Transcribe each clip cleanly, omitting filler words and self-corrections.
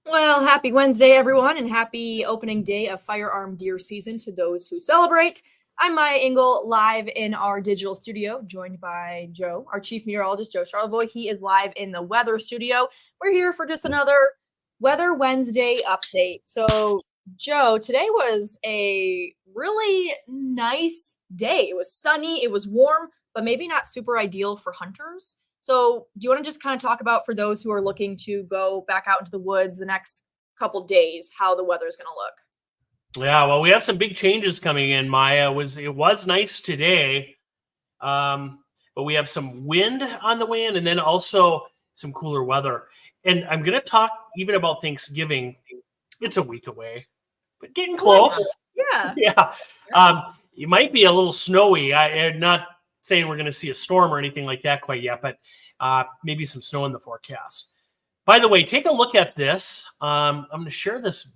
Well, happy Wednesday, everyone, and happy opening day of firearm deer season to those who celebrate. I'm Maya Engel, live in our digital studio, joined by Joe, our chief meteorologist, Joe Charlevoix. He is live in the weather studio. We're here for just another Weather Wednesday update. So, Joe, today was a really nice day. It was sunny, it was warm, but maybe not super ideal for hunters. So, do you want to just kind of talk about for those who are looking to go back out into the woods the next couple days, how the weather is going to look? Yeah, well, we have some big changes coming in, Maya. It was nice today, but we have some wind on the way in, and then also some cooler weather. And I'm going to talk even about Thanksgiving. It's a week away, but getting close. Yeah. Yeah. It might be a little snowy. I'm not saying we're going to see a storm or anything like that quite yet, but maybe some snow in the forecast. By the way, take a look at this. I'm going to share this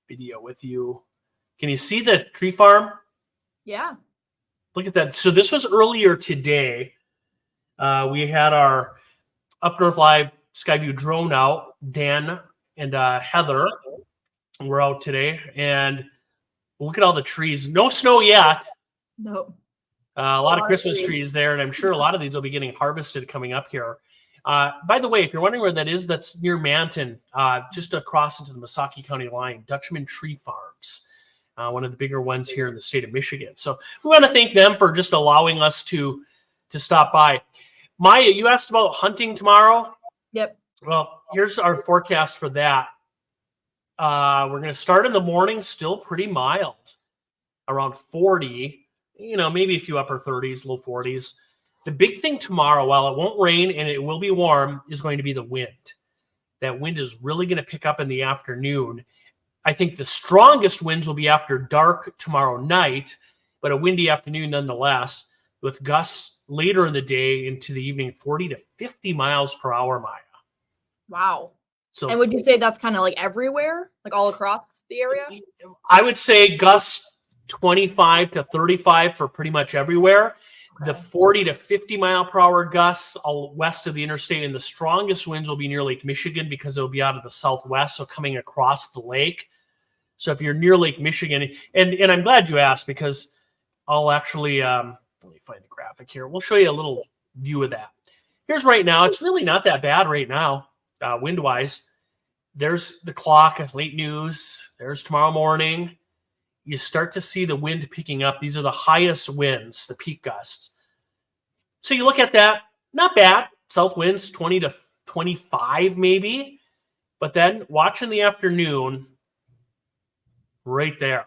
video with you. Can you see the tree farm? Yeah. Look at that. So this was earlier today. We had our Up North Live Skyview drone out. Dan and Heather were out today. And look at all the trees. No snow yet. No. A lot of Christmas trees there. And I'm sure a lot of these will be getting harvested coming up here. By the way, if you're wondering where that is, that's near Manton, just across into the Missaukee County line, Dutchman Tree Farms. One of the bigger ones here in the state of Michigan. So we want to thank them for just allowing us to stop by. Maya, you asked about hunting tomorrow? Yep. Well, here's our forecast for that. We're going to start in the morning, still pretty mild, around 40, maybe a few upper 30s, low 40s. The big thing tomorrow, while it won't rain and it will be warm, is going to be the wind. That wind is really going to pick up in the afternoon. I think the strongest winds will be after dark tomorrow night, but a windy afternoon nonetheless, with gusts later in the day into the evening, 40 to 50 miles per hour, Maya. Wow. So, and would you say that's kind of like everywhere, like all across the area? I would say gusts 25 to 35 for pretty much everywhere. Okay. The 40 to 50 mile per hour gusts all west of the interstate, and the strongest winds will be near Lake Michigan because it'll be out of the southwest, so coming across the lake. So if you're near Lake Michigan, and I'm glad you asked, because I'll actually, let me find the graphic here. We'll show you a little view of that. Here's right now. It's really not that bad right now, wind-wise. There's the clock at late news. There's tomorrow morning. You start to see the wind picking up. These are the highest winds, the peak gusts. So you look at that, not bad. South winds 20 to 25 maybe. But then watch in the afternoon, right there.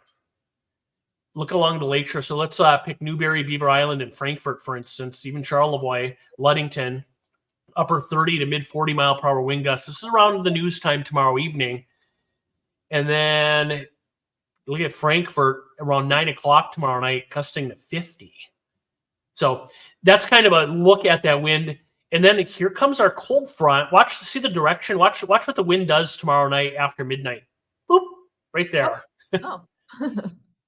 Look along the lakeshore. So let's pick Newberry, Beaver Island, and Frankfort, for instance, even Charlevoix, Ludington, upper 30 to mid 40 mile per hour wind gusts. This is around the news time tomorrow evening. And then look at Frankfort around 9 o'clock tomorrow night, gusting to 50. So that's kind of a look at that wind. And then here comes our cold front. See the direction. Watch what the wind does tomorrow night after midnight. Boop, right there. Oh.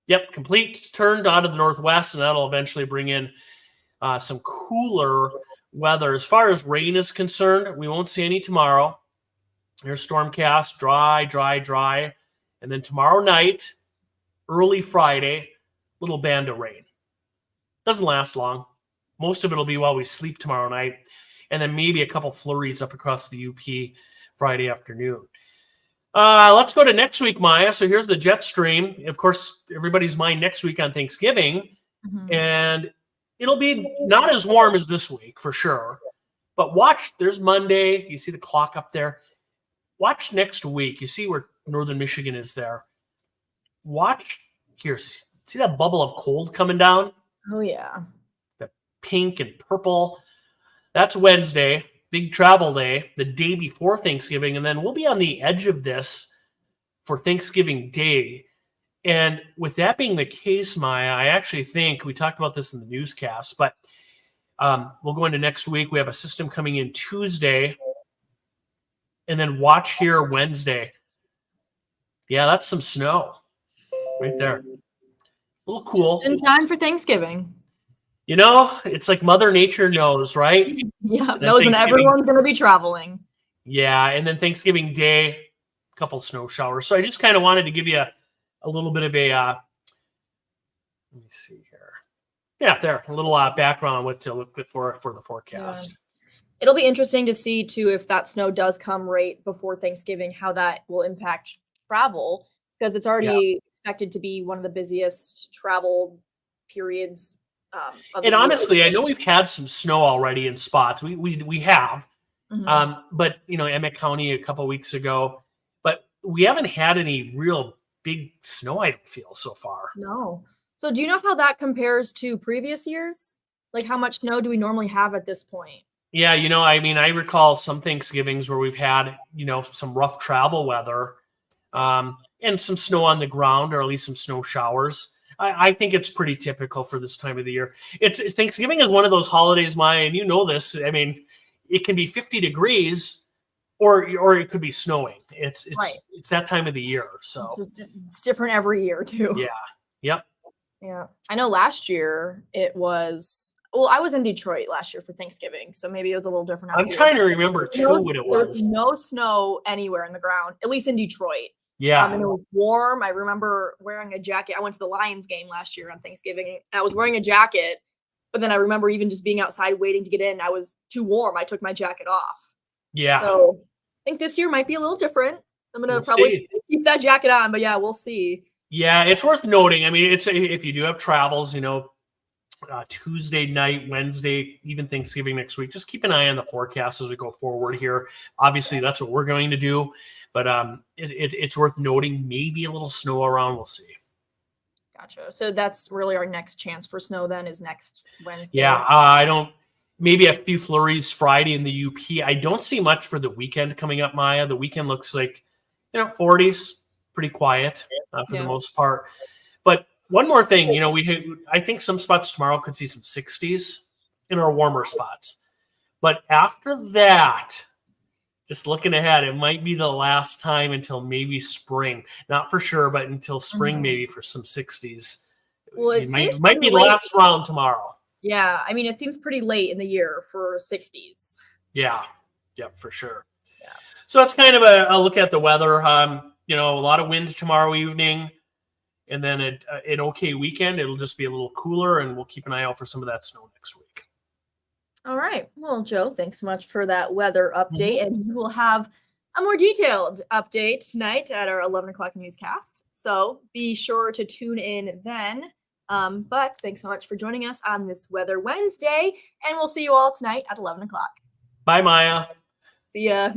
Yep, complete turned out of the northwest, and that'll eventually bring in some cooler weather. As far as rain is concerned, we won't see any tomorrow. Here's stormcast, dry. And then tomorrow night, early Friday, little band of rain. Doesn't last long. Most of it will be while we sleep tomorrow night. And then maybe a couple flurries up across the UP Friday afternoon. Let's go to next week, Maya. So here's the jet stream. Of course, everybody's mind next week on Thanksgiving. Mm-hmm. And it'll be not as warm as this week, for sure. But watch, there's Monday. You see the clock up there. Watch next week. You see where northern Michigan is there. Watch here. See that bubble of cold coming down? Oh, yeah. The pink and purple. That's Wednesday. Big travel day, the day before Thanksgiving, and then we'll be on the edge of this for Thanksgiving Day. And with that being the case, Maya, I actually think we talked about this in the newscast, but we'll go into next week. We have a system coming in Tuesday, and then watch here Wednesday. Yeah, that's some snow right there. A little cool. Just in time for Thanksgiving. It's like Mother Nature knows, right? Yeah, knows when everyone's going to be traveling. Yeah, and then Thanksgiving Day, couple snow showers. So I just kind of wanted to give you a little bit of a, let me see here. Yeah, there, a little background on what to look for the forecast. Yeah. It'll be interesting to see, too, if that snow does come right before Thanksgiving, how that will impact travel, because it's already expected to be one of the busiest travel periods. And honestly, I know we've had some snow already in spots. We have, but Emmett County a couple weeks ago, but we haven't had any real big snow, I don't feel, so far. No. So do you know how that compares to previous years? Like, how much snow do we normally have at this point? Yeah, I recall some Thanksgivings where we've had, some rough travel weather, and some snow on the ground, or at least some snow showers. I think it's pretty typical for this time of the year. Thanksgiving is one of those holidays, Maya, and you know this. I mean, it can be 50 degrees, or it could be snowing. It's that time of the year. So it's different every year too. Yeah. Yep. Yeah. I know last year it was. Well, I was in Detroit last year for Thanksgiving, so maybe it was a little different. I'm trying to remember too what it was. There was no snow anywhere in the ground, at least in Detroit. Yeah. And it was warm. I remember wearing a jacket. I went to the Lions game last year on Thanksgiving, and I was wearing a jacket, but then I remember even just being outside waiting to get in. I was too warm. I took my jacket off. Yeah. So I think this year might be a little different. I'm going to probably keep that jacket on, but yeah, we'll see. Yeah, it's worth noting. I mean, if you do have travels, Tuesday night, Wednesday, even Thanksgiving next week, just keep an eye on the forecast as we go forward here. Obviously, that's what we're going to do. But it's worth noting, maybe a little snow around. We'll see. Gotcha. So that's really our next chance for snow then, is next Wednesday. Yeah, maybe a few flurries Friday in the UP. I don't see much for the weekend coming up, Maya. The weekend looks like, 40s, pretty quiet for the most part. But one more thing, I think some spots tomorrow could see some 60s in our warmer spots. But after that, just looking ahead, it might be the last time until maybe spring. Not for sure, but until spring, maybe for some 60s. Well, it might be the last round tomorrow. Yeah, I mean, it seems pretty late in the year for 60s. Yeah, for sure. Yeah. So that's kind of a look at the weather. A lot of wind tomorrow evening, and then an okay weekend. It'll just be a little cooler, and we'll keep an eye out for some of that snow next week. All right. Well, Joe, thanks so much for that weather update. And we will have a more detailed update tonight at our 11 o'clock newscast. So be sure to tune in then. But thanks so much for joining us on this Weather Wednesday. And we'll see you all tonight at 11 o'clock. Bye, Maya. See ya.